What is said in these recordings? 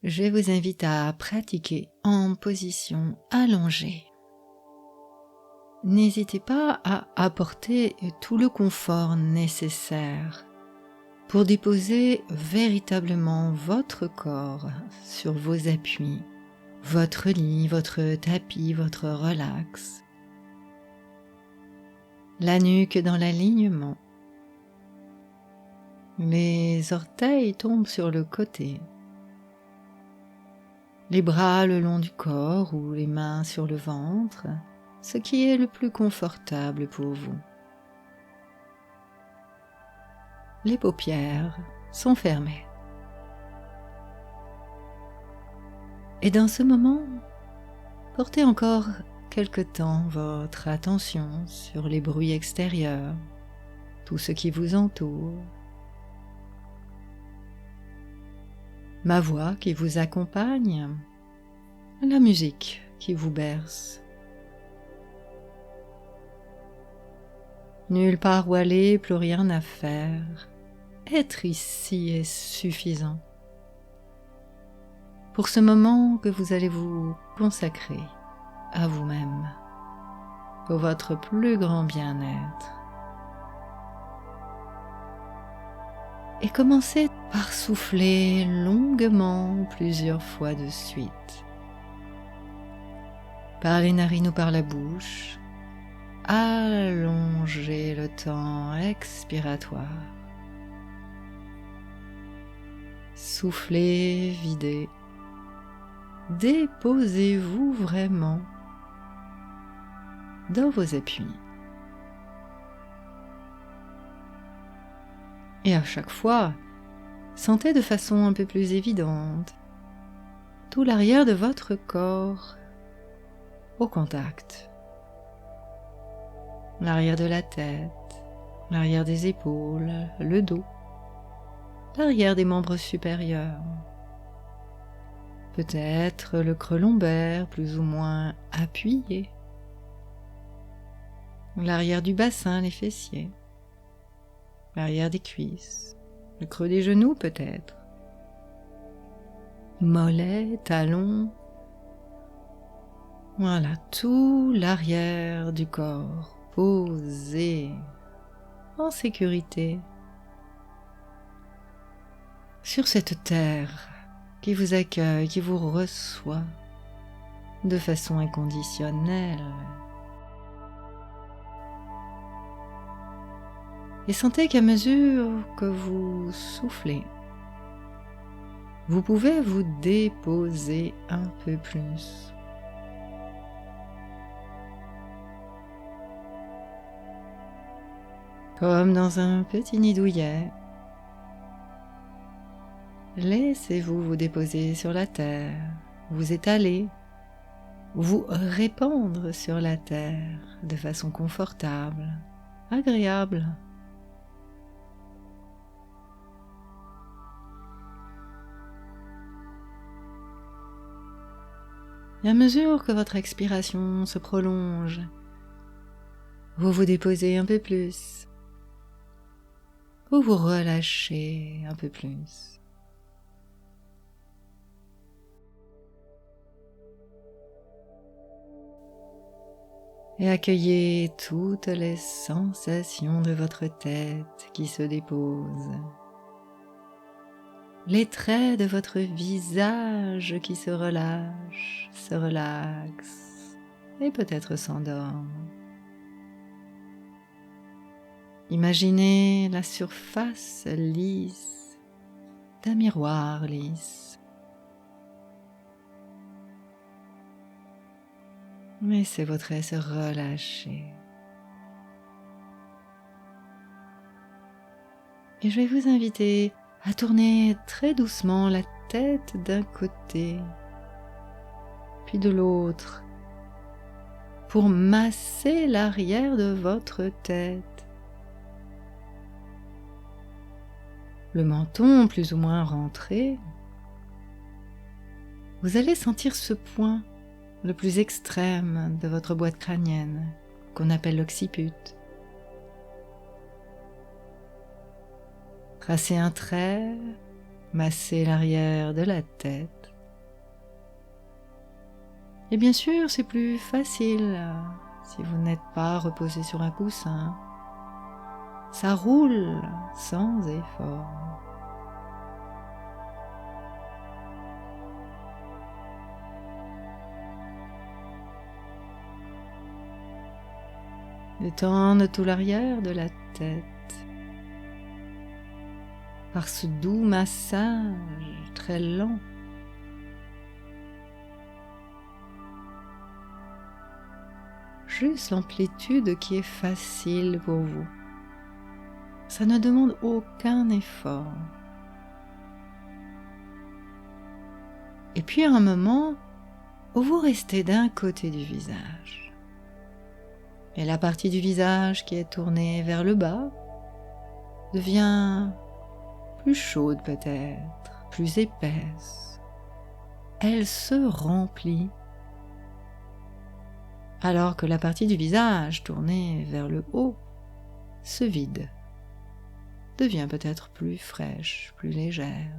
je vous invite à pratiquer en position allongée. N'hésitez pas à apporter tout le confort nécessaire pour déposer véritablement votre corps sur vos appuis, votre lit, votre tapis, votre relax. La nuque dans l'alignement. Les orteils tombent sur le côté. Les bras le long du corps ou les mains sur le ventre, ce qui est le plus confortable pour vous. Les paupières sont fermées. Et dans ce moment, portez encore quelque temps votre attention sur les bruits extérieurs, tout ce qui vous entoure. Ma voix qui vous accompagne, la musique qui vous berce. Nulle part où aller, plus rien à faire. Être ici est suffisant. Pour ce moment que vous allez vous consacrer à vous-même, pour votre plus grand bien-être. Et commencez par souffler longuement plusieurs fois de suite. Par les narines ou par la bouche, allongez le temps expiratoire. Soufflez, videz. Déposez-vous vraiment dans vos appuis. Et à chaque fois, sentez de façon un peu plus évidente tout l'arrière de votre corps au contact. L'arrière de la tête, l'arrière des épaules, le dos, l'arrière des membres supérieurs. Peut-être le creux lombaire plus ou moins appuyé. L'arrière du bassin, les fessiers. L'arrière des cuisses. Le creux des genoux peut-être. Mollets, talons. Voilà, tout l'arrière du corps posé en sécurité sur cette terre qui vous accueille, qui vous reçoit de façon inconditionnelle. Et sentez qu'à mesure que vous soufflez, vous pouvez vous déposer un peu plus. Comme dans un petit nid douillet, laissez-vous vous déposer sur la terre, vous étaler, vous répandre sur la terre de façon confortable, agréable. Et à mesure que votre expiration se prolonge, vous vous déposez un peu plus, vous vous relâchez un peu plus. Et accueillez toutes les sensations de votre tête qui se déposent. Les traits de votre visage qui se relâchent, se relaxent et peut-être s'endorment. Imaginez la surface lisse d'un miroir lisse. Laissez vos traits se relâcher. Et je vais vous inviter à tourner très doucement la tête d'un côté, puis de l'autre, pour masser l'arrière de votre tête. Le menton plus ou moins rentré. Vous allez sentir ce point le plus extrême de votre boîte crânienne, qu'on appelle l'occiput. Tracez un trait, massez l'arrière de la tête, Et bien sûr, c'est plus facile si vous n'êtes pas reposé sur un coussin. Ça roule sans effort. Détendre tout l'arrière de la tête par ce doux massage très lent. Juste l'amplitude qui est facile pour vous. Ça ne demande aucun effort. Et puis à un moment où vous restez d'un côté du visage. Et la partie du visage qui est tournée vers le bas devient plus chaude peut-être, plus épaisse. Elle se remplit. Alors que la partie du visage tournée vers le haut se vide, devient peut-être plus fraîche, plus légère.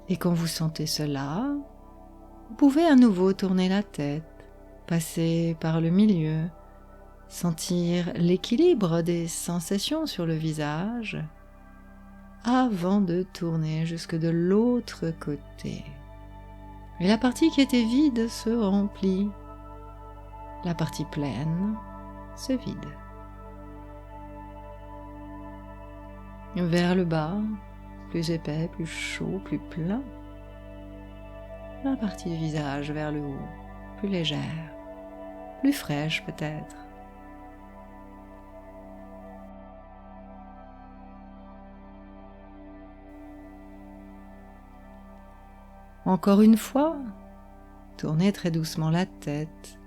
Et quand vous sentez cela, vous pouvez à nouveau tourner la tête, passer par le milieu, sentir l'équilibre des sensations sur le visage avant de tourner jusque de l'autre côté. Et la partie qui était vide se remplit, la partie pleine se vide. Vers le bas, plus épais, plus chaud, plus plein. La partie du visage vers le haut, plus légère, plus fraîche peut-être. Encore une fois, tournez très doucement la tête.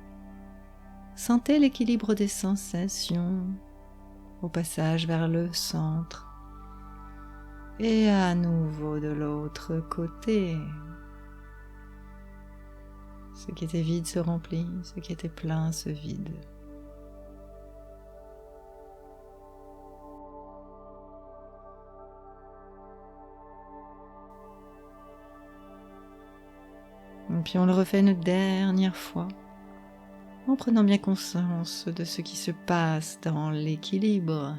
Sentez l'équilibre des sensations au passage vers le centre. Et à nouveau de l'autre côté. Ce qui était vide se remplit, ce qui était plein se vide. Et puis on le refait une dernière fois, en prenant bien conscience de ce qui se passe dans l'équilibre.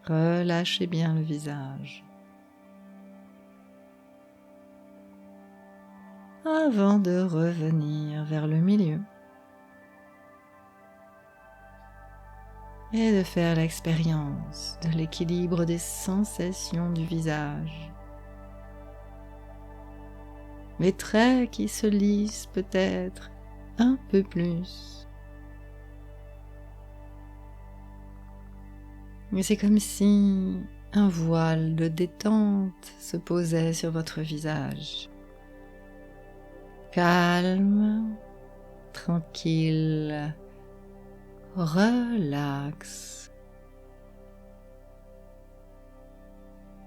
Relâchez bien le visage. Avant de revenir vers le milieu. Et de faire l'expérience de l'équilibre des sensations du visage. Les traits qui se lissent peut-être un peu plus. Mais c'est comme si un voile de détente se posait sur votre visage. Calme, tranquille, relax.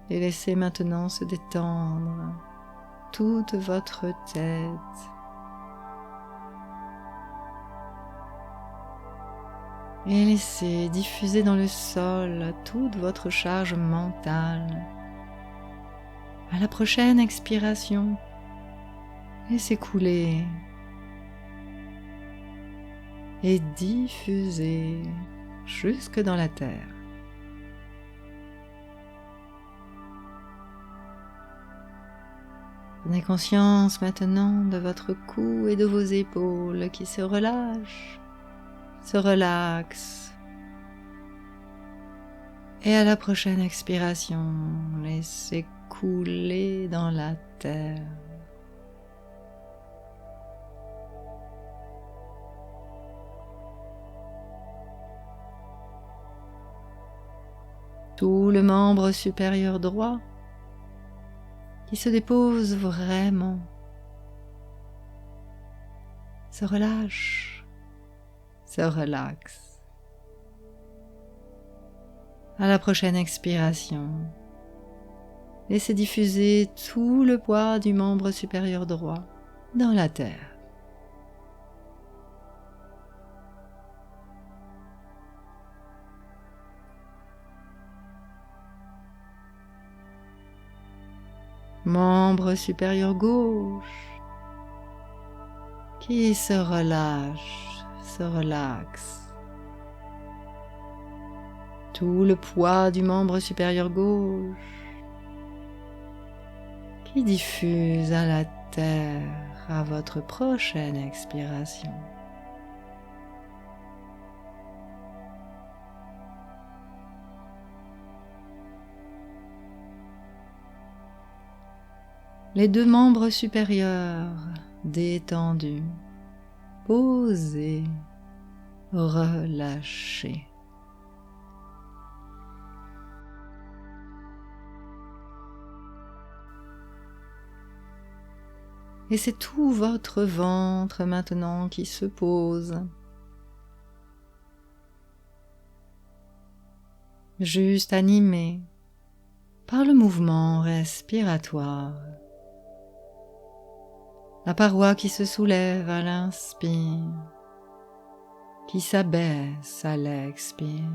Et laissez maintenant se détendre toute votre tête. Et laissez diffuser dans le sol toute votre charge mentale. À la prochaine expiration, laissez couler et diffuser jusque dans la terre. Prenez conscience maintenant de votre cou et de vos épaules qui se relâchent, se relaxent. Et à la prochaine expiration, laissez couler dans la terre. Tout le membre supérieur droit qui se dépose vraiment, se relâche, se relaxe. À la prochaine expiration, laissez diffuser tout le poids du membre supérieur droit dans la terre. membre supérieur gauche qui se relâche, se relaxe. Tout le poids du membre supérieur gauche qui diffuse à la terre à votre prochaine expiration. Les deux membres supérieurs détendus, posés, relâchés. Et c'est tout votre ventre maintenant qui se pose. Juste animé par le mouvement respiratoire. La paroi qui se soulève à l'inspire, qui s'abaisse à l'expire.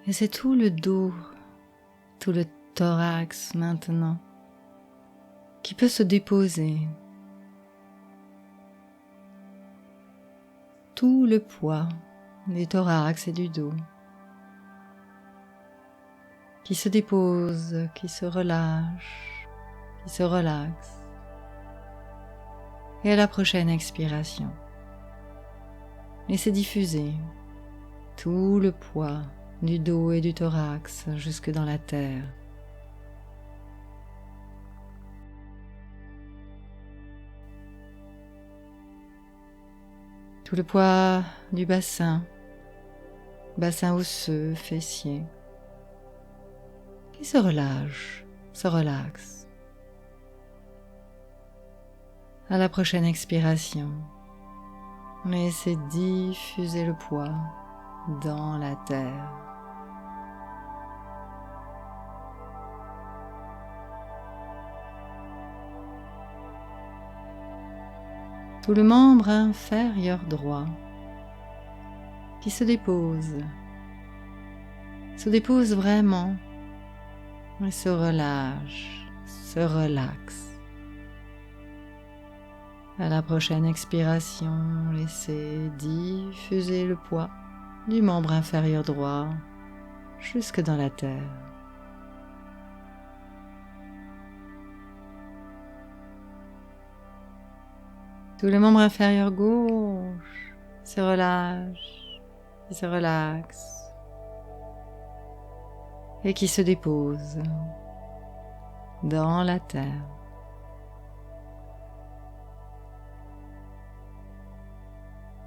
Et c'est tout le dos, tout le thorax maintenant, qui peut se déposer. Tout le poids du thorax et du dos qui se dépose, qui se relâche, qui se relaxe. Et à la prochaine expiration, laissez diffuser tout le poids du dos et du thorax jusque dans la terre. Tout le poids du bassin osseux, fessier, qui se relâche, se relaxe. À la prochaine expiration, laissez diffuser le poids dans la terre. Tout le membre inférieur droit qui se dépose vraiment et se relâche, se relaxe. À la prochaine expiration, laissez diffuser le poids du membre inférieur droit jusque dans la terre. Tout le membre inférieur gauche se relâche, et se relaxe et qui se dépose dans la terre.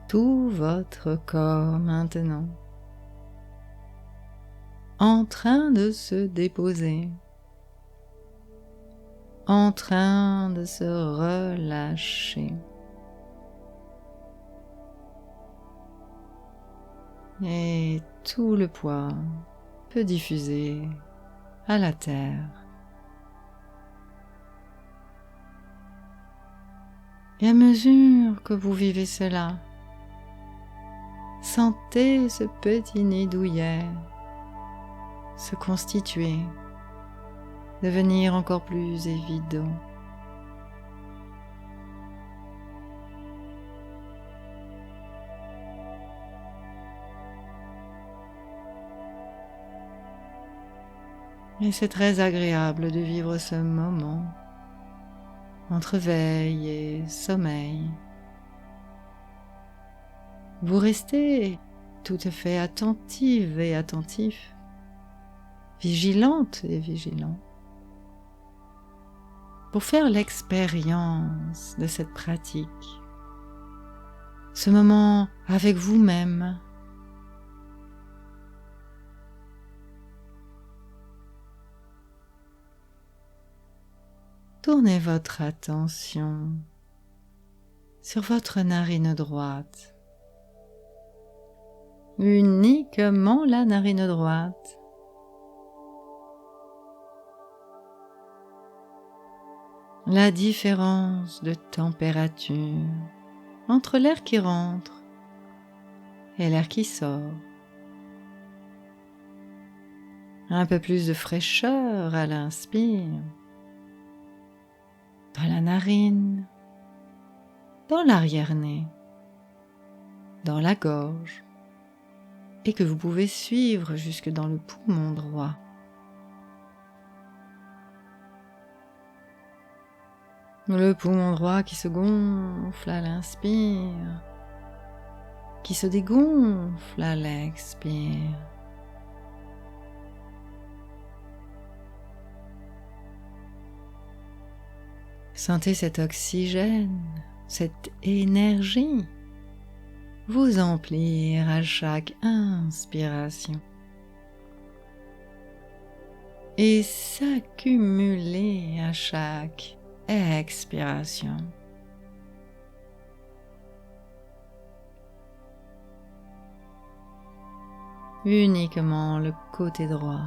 Tout votre corps maintenant en train de se déposer, en train de se relâcher. Et tout le poids peut diffuser à la terre. Et à mesure que vous vivez cela, sentez ce petit nid douillet se constituer, devenir encore plus évident. Et c'est très agréable de vivre ce moment entre veille et sommeil. Vous restez tout à fait attentive et attentif, vigilante et vigilant, pour faire l'expérience de cette pratique, ce moment avec vous-même. Tournez votre attention sur votre narine droite, uniquement la narine droite. La différence de température entre l'air qui rentre et l'air qui sort. Un peu plus de fraîcheur à l'inspire, dans la narine, dans l'arrière-nez, dans la gorge, et que vous pouvez suivre jusque dans le poumon droit. Le poumon droit qui se gonfle à l'inspire, qui se dégonfle à l'expire. Sentez cet oxygène, cette énergie vous emplir à chaque inspiration et s'accumuler à chaque expiration. Uniquement le côté droit.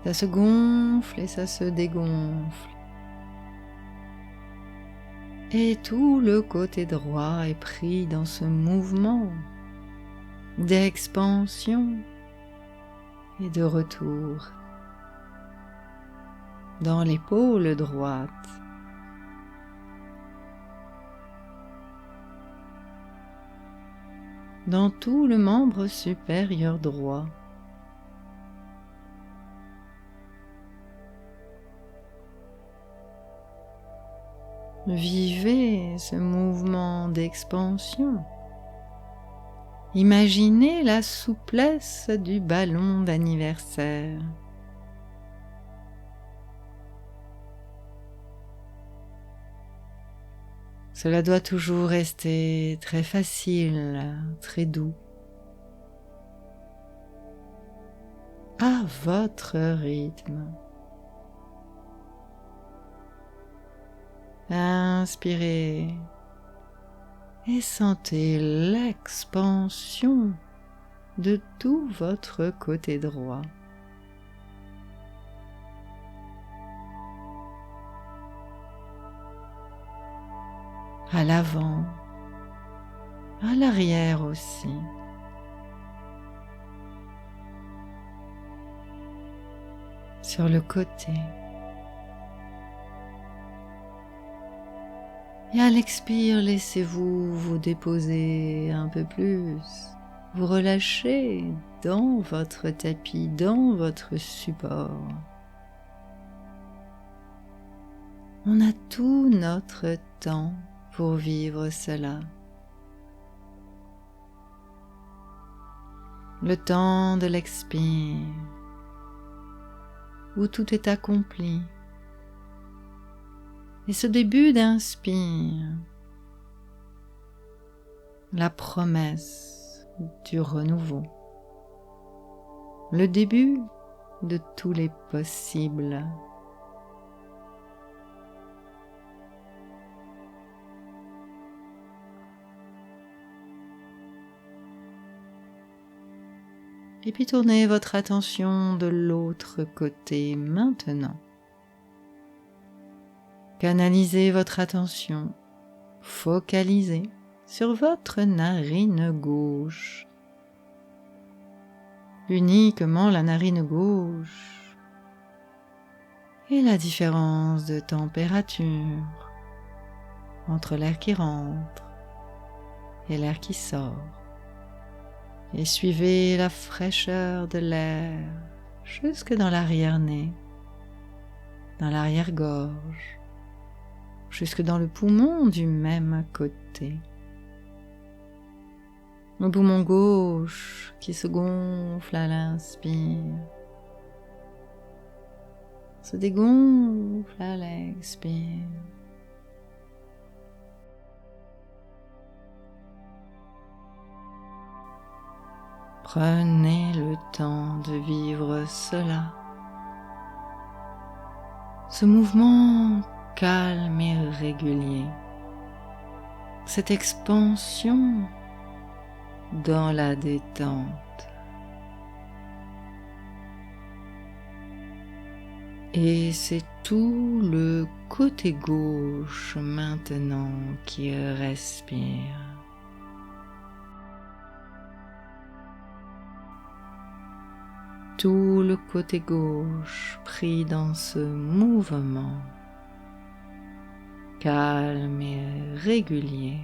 Ça se gonfle et ça se dégonfle. Et tout le côté droit est pris dans ce mouvement d'expansion et de retour dans l'épaule droite. Dans tout le membre supérieur droit. Vivez ce mouvement d'expansion. Imaginez la souplesse du ballon d'anniversaire. Cela doit toujours rester très facile, très doux, à votre rythme. Inspirez et sentez l'expansion de tout votre côté droit. À l'avant, à l'arrière aussi. Sur le côté. Et à l'expire, laissez-vous vous déposer un peu plus, vous relâcher dans votre tapis, dans votre support. On a tout notre temps pour vivre cela. Le temps de l'expire, où tout est accompli. Et ce début d'inspire, la promesse du renouveau, le début de tous les possibles. Et puis tournez votre attention de l'autre côté maintenant. Canalisez votre attention, focalisez sur votre narine gauche. Uniquement la narine gauche. Et la différence de température entre l'air qui rentre et l'air qui sort. Et suivez la fraîcheur de l'air jusque dans l'arrière-nez, dans l'arrière-gorge, jusque dans le poumon du même côté. Le poumon gauche qui se gonfle à l'inspire, se dégonfle à l'expire. Prenez le temps de vivre cela. Ce mouvement calme et régulier. Cette expansion dans la détente. Et c'est tout le côté gauche maintenant qui respire. Tout le côté gauche pris dans ce mouvement calme et régulier.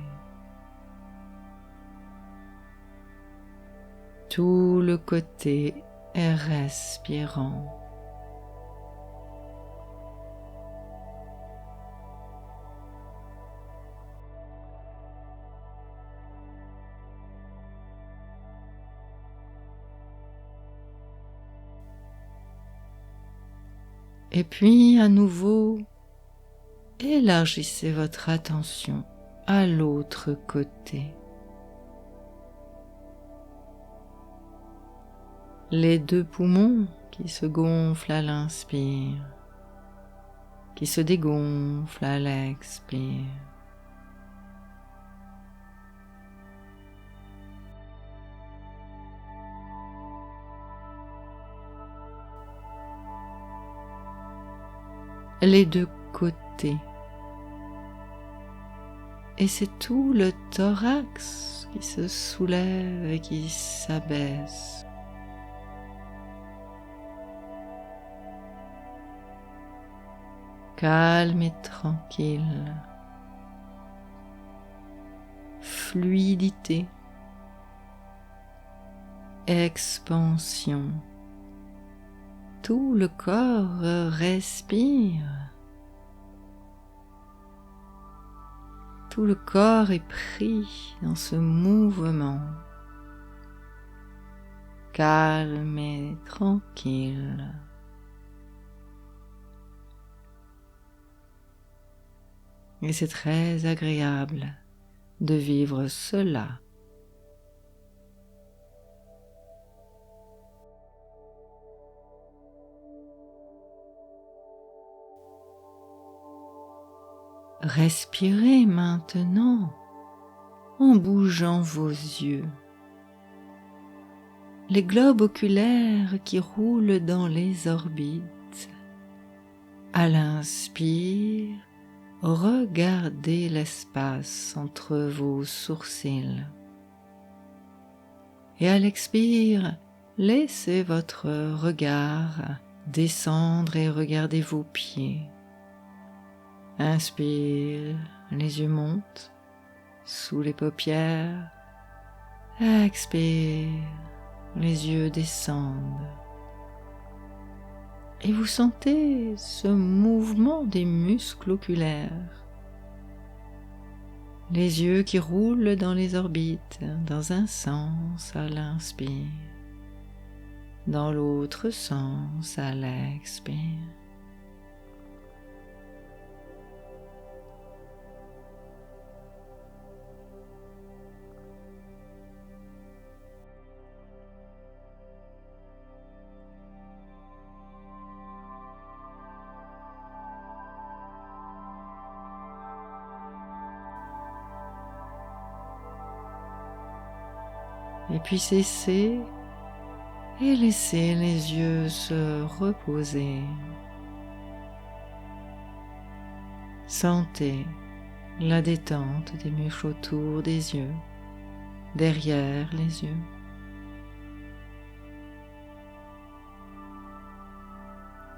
Tout le côté est respirant. Et puis à nouveau, élargissez votre attention à l'autre côté. Les deux poumons qui se gonflent à l'inspire, qui se dégonflent à l'expire. Les deux côtés. Et c'est tout le thorax qui se soulève et qui s'abaisse. Calme et tranquille. Fluidité. Expansion. Tout le corps respire. Tout le corps est pris dans ce mouvement calme et tranquille. Et c'est très agréable de vivre cela. Respirez maintenant en bougeant vos yeux. Les globes oculaires qui roulent dans les orbites. À l'inspire, regardez l'espace entre vos sourcils. Et à l'expire, laissez votre regard descendre et regardez vos pieds. Inspire, les yeux montent sous les paupières. Expire, les yeux descendent. Et vous sentez ce mouvement des muscles oculaires. Les yeux qui roulent dans les orbites, dans un sens à l'inspire, dans l'autre sens à l'expire. Et puis cessez et laissez les yeux se reposer. Sentez la détente des muscles autour des yeux, derrière les yeux.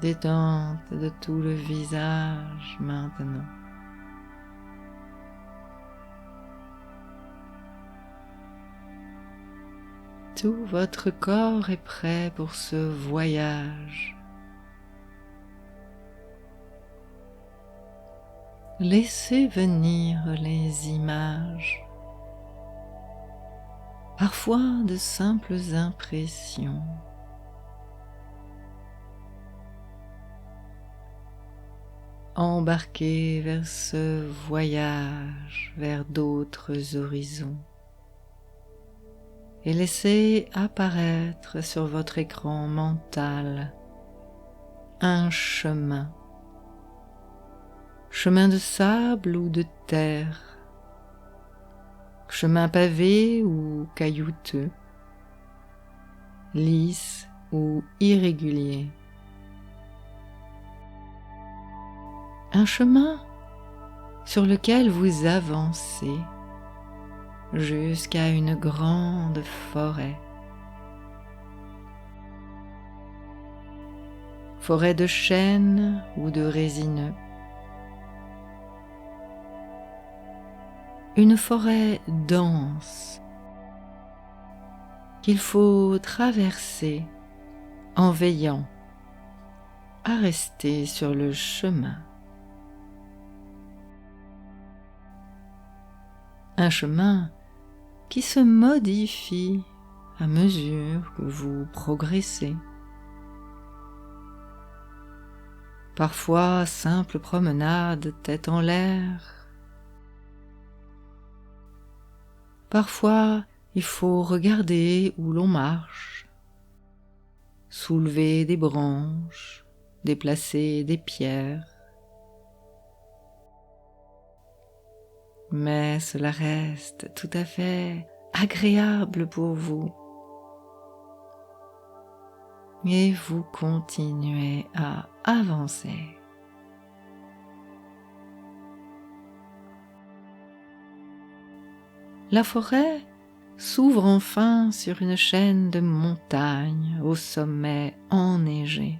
Détente de tout le visage maintenant. Tout votre corps est prêt pour ce voyage. Laissez venir les images, parfois de simples impressions. Embarquez vers ce voyage, vers d'autres horizons. Et laissez apparaître sur votre écran mental un chemin de sable ou de terre, chemin pavé ou caillouteux, lisse ou irrégulier. Un chemin sur lequel vous avancez jusqu'à une grande forêt. Forêt de chênes ou de résineux. Une forêt dense qu'il faut traverser en veillant à rester sur le chemin. Un chemin qui se modifie à mesure que vous progressez. Parfois, simple promenade tête en l'air. Parfois, il faut regarder où l'on marche, soulever des branches, déplacer des pierres. Mais cela reste tout à fait agréable pour vous. Et vous continuez à avancer. La forêt s'ouvre enfin sur une chaîne de montagnes au sommet enneigé.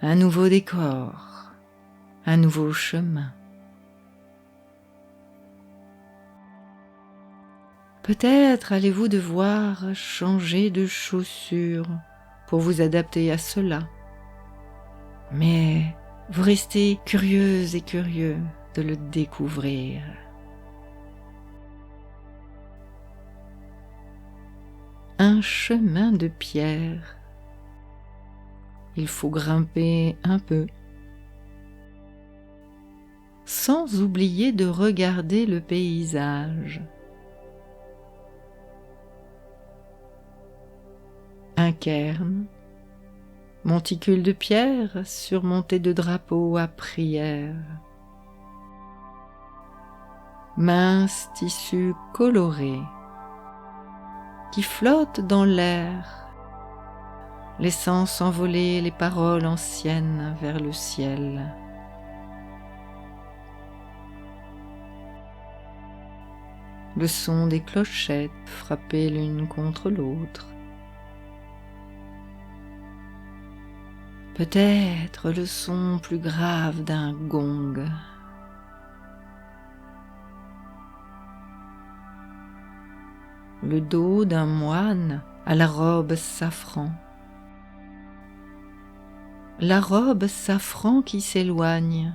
Un nouveau décor, un nouveau chemin. Peut-être allez-vous devoir changer de chaussures pour vous adapter à cela. Mais vous restez curieuse et curieux de le découvrir. Un chemin de pierre. Il faut grimper un peu, sans oublier de regarder le paysage. Un cairn, monticule de pierre surmonté de drapeaux à prière. Mince tissu coloré qui flotte dans l'air, laissant s'envoler les paroles anciennes vers le ciel. Le son des clochettes frappées l'une contre l'autre. Peut-être le son plus grave d'un gong. Le dos d'un moine à la robe safran. La robe safran qui s'éloigne.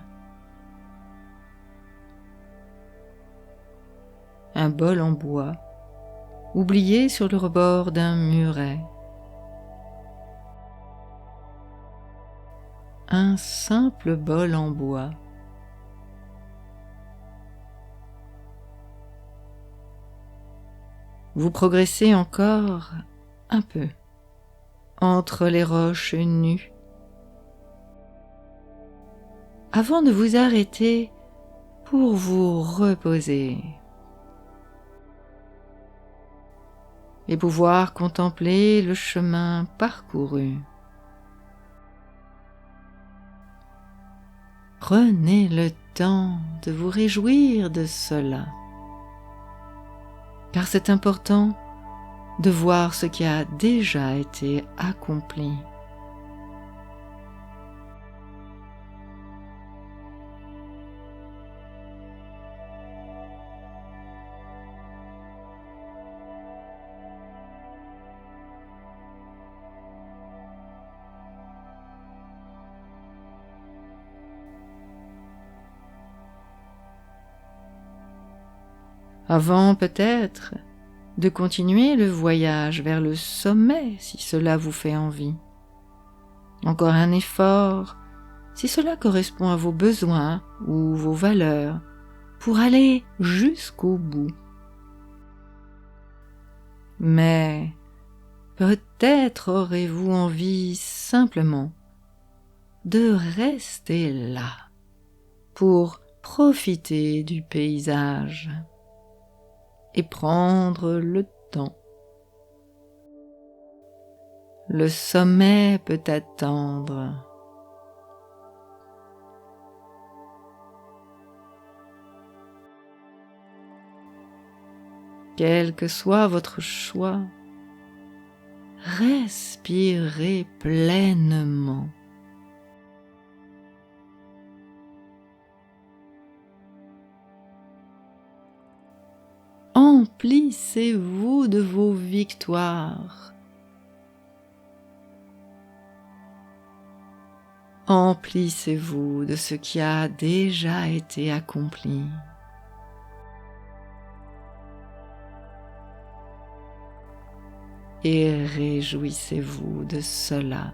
Un bol en bois, oublié sur le rebord d'un muret. Un simple bol en bois. Vous progressez encore un peu entre les roches nues avant de vous arrêter pour vous reposer et pouvoir contempler le chemin parcouru. Prenez le temps de vous réjouir de cela, car c'est important de voir ce qui a déjà été accompli. Avant peut-être de continuer le voyage vers le sommet si cela vous fait envie. Encore un effort si cela correspond à vos besoins ou vos valeurs pour aller jusqu'au bout. Mais peut-être aurez-vous envie simplement de rester là pour profiter du paysage et prendre le temps. Le sommet peut attendre. Quel que soit votre choix, respirez pleinement. Emplissez-vous de vos victoires. Emplissez-vous de ce qui a déjà été accompli. Et réjouissez-vous de cela.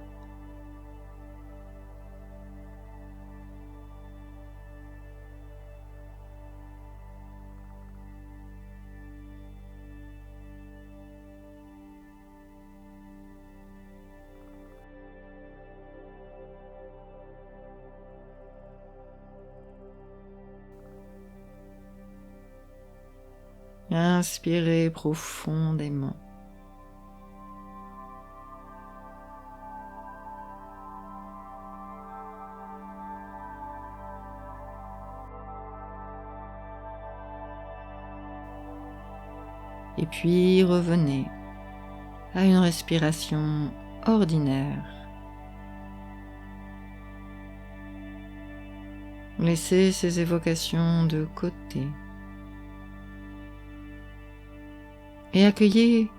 Inspirez profondément. Et puis revenez à une respiration ordinaire. Laissez ces évocations de côté et accueillez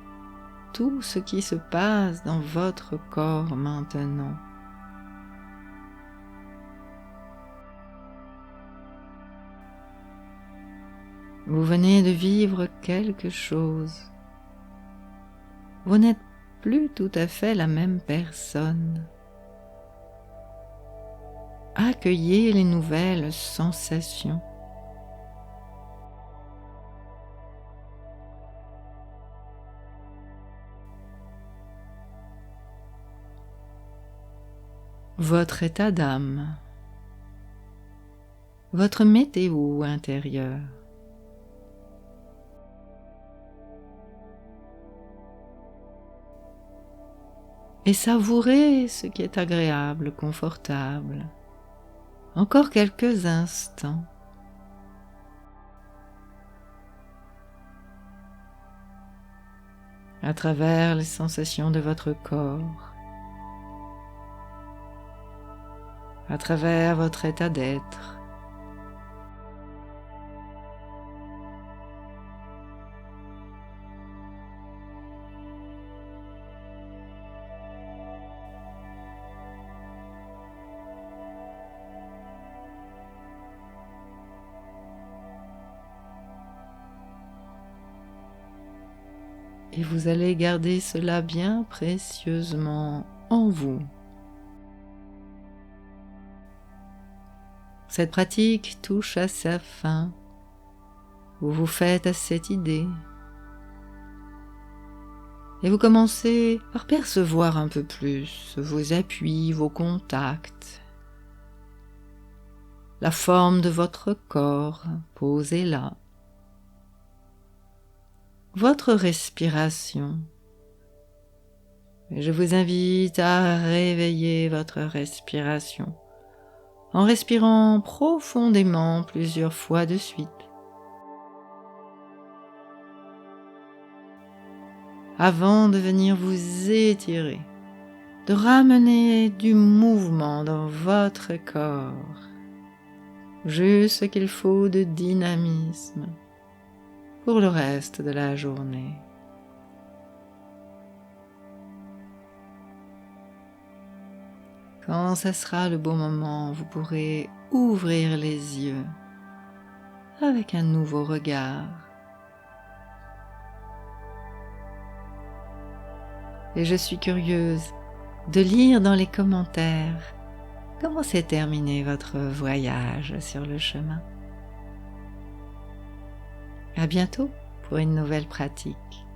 tout ce qui se passe dans votre corps maintenant. Vous venez de vivre quelque chose. Vous n'êtes plus tout à fait la même personne. Accueillez les nouvelles sensations. Votre état d'âme, votre météo intérieure. Et savourez ce qui est agréable, confortable. Encore quelques instants. À travers les sensations de votre corps, à travers votre état d'être. Et vous allez garder cela bien précieusement en vous. Cette pratique touche à sa fin. Vous vous faites à cette idée. Et vous commencez par percevoir un peu plus vos appuis, vos contacts, la forme de votre corps posé là. Votre respiration. Et je vous invite à réveiller votre respiration en respirant profondément plusieurs fois de suite. Avant de venir vous étirer, de ramener du mouvement dans votre corps, juste ce qu'il faut de dynamisme pour le reste de la journée. Quand ce sera le bon moment, vous pourrez ouvrir les yeux avec un nouveau regard. Et je suis curieuse de lire dans les commentaires comment s'est terminé votre voyage sur le chemin. À bientôt pour une nouvelle pratique.